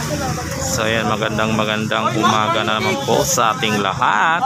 So ayan, magandang umaga na naman po sa ating lahat.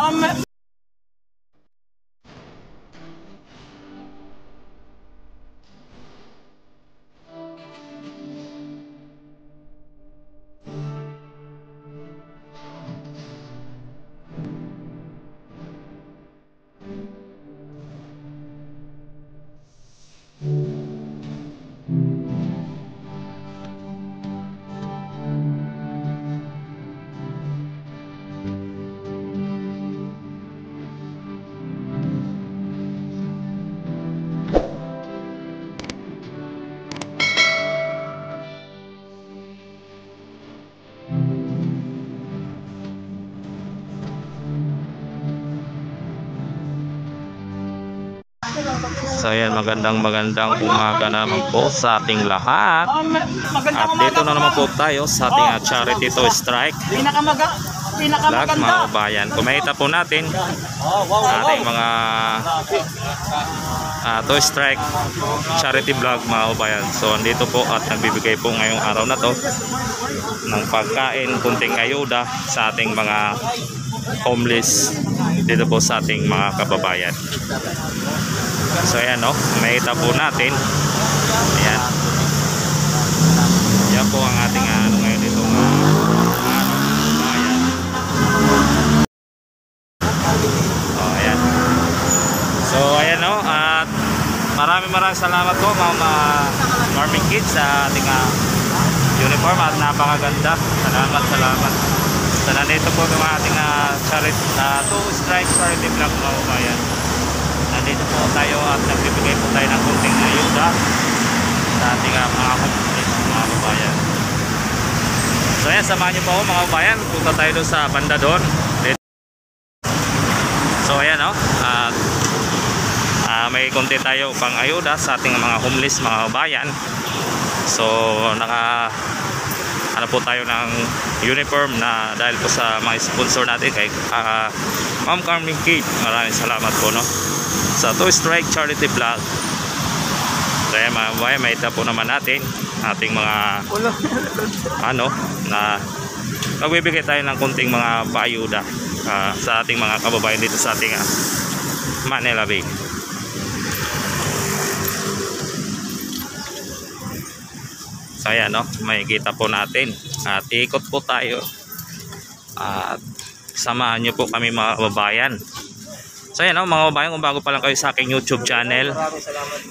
So ayan, magandang umaga naman po sa ating lahat. At dito na naman po tayo sa ating Charity Toy Strike vlog, mga kabayan. Kumita po natin ating mga Toy Strike Charity vlog, mga kabayan. So andito po at nagbibigay po ngayong araw na to ng pagkain, kunting ayuda sa ating mga homeless dito po sa ating mga kababayan. So ayan, no, makita po natin. Ayan. Yan po ang ating ngayon dito bayan. Oh, ayan. So ayan, no, at maraming salamat po mga farming kids sa ating uniform at napakaganda. Salamat. So nandito po yung ating Toy Strike Charity vlog, mga kabayan. Nandito po tayo at nagbibigay po tayo ng kunting ayuda sa ating mga homeless, mga kabayan. So ayan, samahan nyo po ako, mga kabayan. Punta tayo doon sa banda doon. So ayan, no, at may kunti tayo pang ayuda sa ating mga homeless, mga kabayan. So ano po tayo ng uniform na dahil po sa mga sponsor natin kay Ma'am Carmen Kate. Maraming salamat po, no, sa Toy Strike Charity Vlog. Kaya mga kabayan, maita po naman natin ating mga na magbibigay tayo ng kunting mga paayuda sa ating mga kababayan dito sa ating Manila Bay. So ayan, no, makikita po natin at ikot po tayo at samahan nyo po kami, mga kababayan. So ayan, no, mga kababayan, kung bago pa lang kayo sa aking YouTube channel,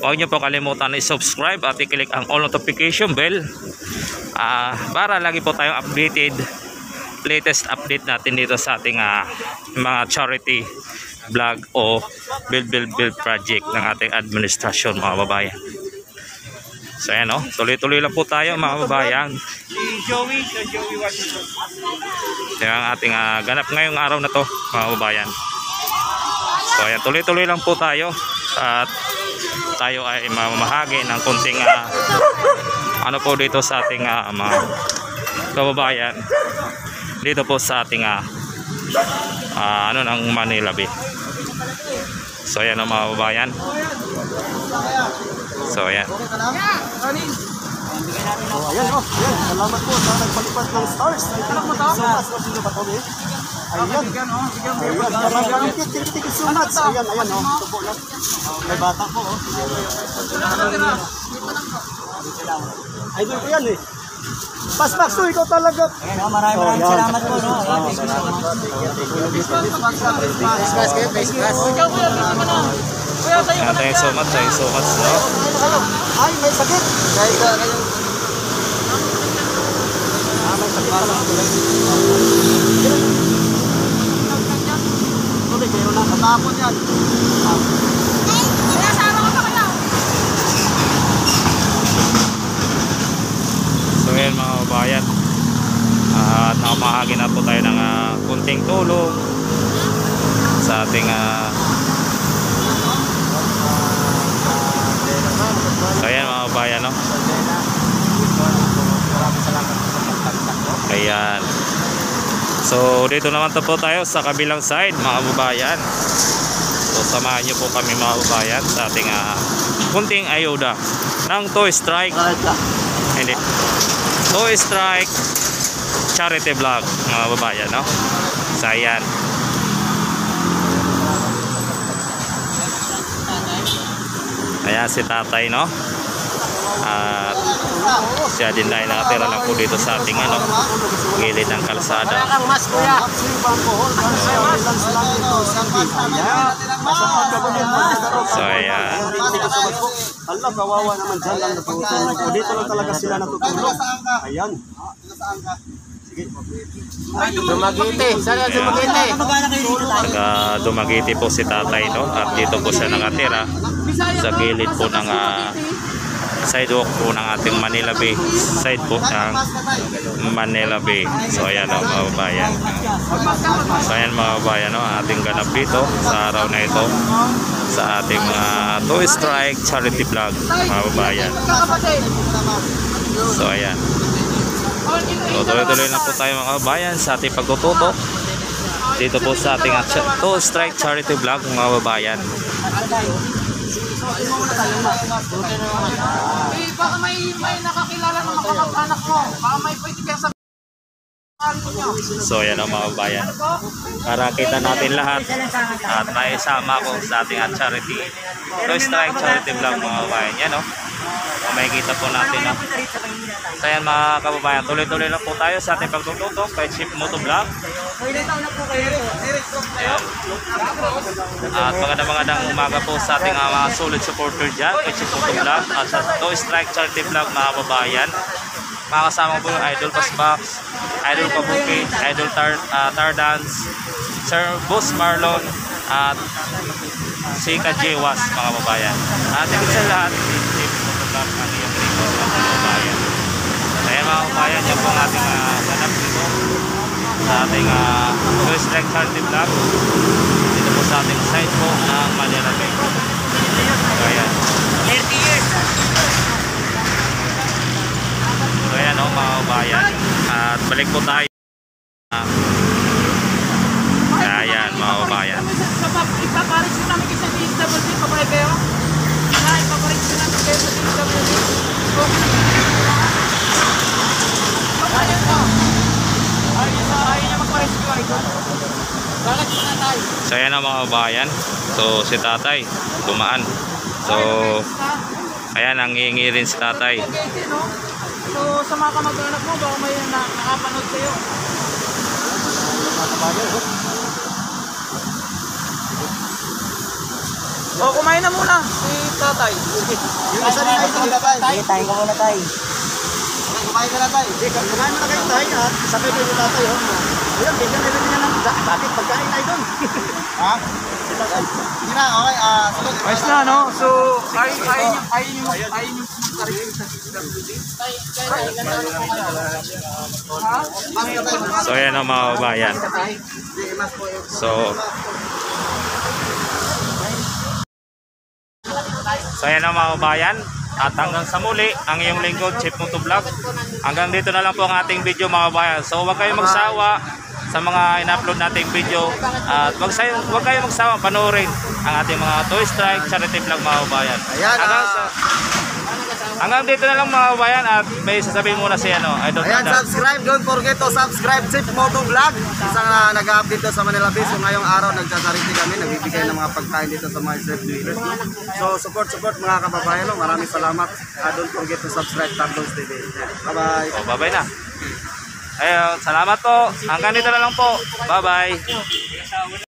huwag nyo po kalimutan na i-subscribe at i-click ang all notification bell para lagi po tayong updated, latest update natin dito sa ating mga charity vlog o build project ng ating administrasyon, mga kababayan. So ayan, no, tuloy lang po tayo, mga kababayan. Ito ang ating ganap ngayong araw na to, mga kababayan. So ayan, tuloy lang po tayo at tayo ay mamahagi ng kunting ano po dito sa ating mga kababayan dito po sa ating ng Manila Bay. So ayan, mga kababayan. So ayan. Ayan, salamat po sa nagpalipat ng stars. Ayan, thank you so much. Ayan, ito po lang. May bata po, idol ko yan, Paspax to, ikaw talaga. Maraming salamat po, no. Face class. Thank you so much, no. Ay, may sakit. May sakit. Meron na katapon yan. So ayan, mga kabayan, at nakamahagi na po tayo ng kunting tulong sa ating so ayan, mga kabayan, no. Ayan. So dito naman po tayo sa kabilang side, mga kababayan. So samahan nyo po kami, mga kababayan, sa ating kunting ayuda ng Toy Strike. Hindi, Toy Strike Charity Vlog mga babayan, no? So ayan. Ayan si tatay, no? At siya din dahil nakatira lang po dito sa ating gilid ng kalsada. So ayan. Allah, kawawa naman dyan lang natutulog. Dito lang talaga sila natutulog. Ayan. Dumagiti. Sana dumagiti. Taga Dumaguete po si tatay, no? At dito po siya nakatira sa gilid po ng sidewalk po ng ating Manila Bay, side po ng Manila Bay. So ayan o mga babayan. So ayan mga babayan, no? Ating ganap dito sa araw na ito sa ating mga Two Strike Charity Vlog mga babayan. So ayan. So tuloy-tuloy na po tayo mga babayan sa ating pagtututok dito po sa ating Two Strike Charity Vlog mga babayan. Baka may nakakilala ng mga kamag-anak mo. Baka may pwede kaya sabihin So ayan o mga babayan. Para kita natin lahat at may sama ko sa ating charity Two Strike Charity Vlog mga babayan. Yan o. May kita po natin o. So ayan mga kababayan, tuloy-tuloy lang po tayo sa ating pagtututok kay Chief Moto Vlog. Ayan. At magandang umaga po sa ating mga solid supporter dyan kay Chief Moto Vlog at sa Two Strike Charity Vlog mga kababayan. Makakasama po yung Idol Pasbox, Idol Kabuki, Idol Tardance, Sir Boss Marlon at si Kajewas mga kababayan. At higit sa lahat, si Chief Moto Vlog ang iyong rito mga kababayan. Kaya mga kababayan, yan po ang ating ganap dito sa ating Two Strike Charity Vlog dito po sa ating site po ng Manila Bay. So ayan. 30 years. So ayan o mga kabayan. At balik po tayo. Ayan mga kabayan. ipaparik sila namin kasi sa DSWD. Paparik kayo? Ipaparik sila namin kayo sa DSWD. Paparik ko. Ayaw niya magpa-rescue ay ko. Bakit si tatay? So ayan ang mga kabayan. So si tatay dumaan. So ayan, nangihingi rin si tatay. So sa mga kamag-anak mo, baka may nakapanood kayo. O, kumain na muna si tatay. Yung isa din ito, tatay. Sige, tayo ka muna tayo. Kumain ka na tayo. Kumain mo na kayo tayo at sabay kayo ni tatay. Ayan, bigyan nila niya ng bakit pagkain na ito. Ha? Hindi na, okay. Sunod. Ayos na, no? So, ayaw nyo magkarin sa DSWD. So ayan ang mga kabayan. So ayan ang mga kabayan. At hanggang sa muli, ang iyong lingkod, Chief Moto Vlog. Hanggang dito na lang po ang ating video mga kabayan. So huwag kayong magsawa sa mga in-upload nating video. At huwag kayong magsawa panoorin ang ating mga Two Strike Charity Vlog mga kabayan. Hanggang dito na lang mga kabayan. At may sasabihin muna si Idol Ayan, Tanda. subscribe. Don't forget to subscribe Chief Moto Vlog. Isang nag-update sa Manila Bay. So ngayong araw, nagsasaliti kami. Nagbibigay ng mga pagkain dito sa mga self viewers. So support mga kababayan. Maraming salamat. Don't forget to subscribe Tabloids TV. Bye-bye. O, bye-bye na. Ayun, salamat po. Hanggang dito na lang po. Bye-bye.